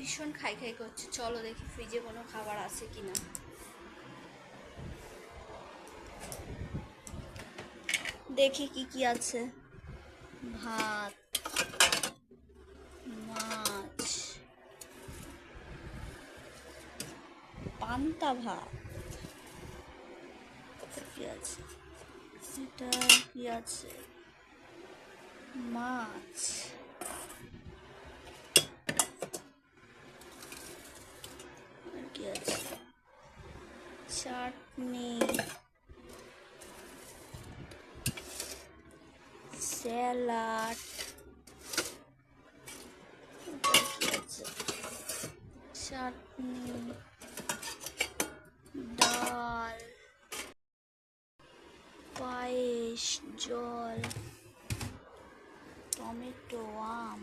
ভীষণ খাই খাই করছে। চলো দেখি ফ্রিজে কোনো খাবার আছে কিনা। দেখি কি কি আছে। ভাত, মাছ, পান্তা ভাত, কি আছে এটা, কি আছে, মাছ, কি আছে, চাটনি, স্যালাড, কি আছে, চাটনি, ডাল, পায়েস, জল, টমেটো, আম।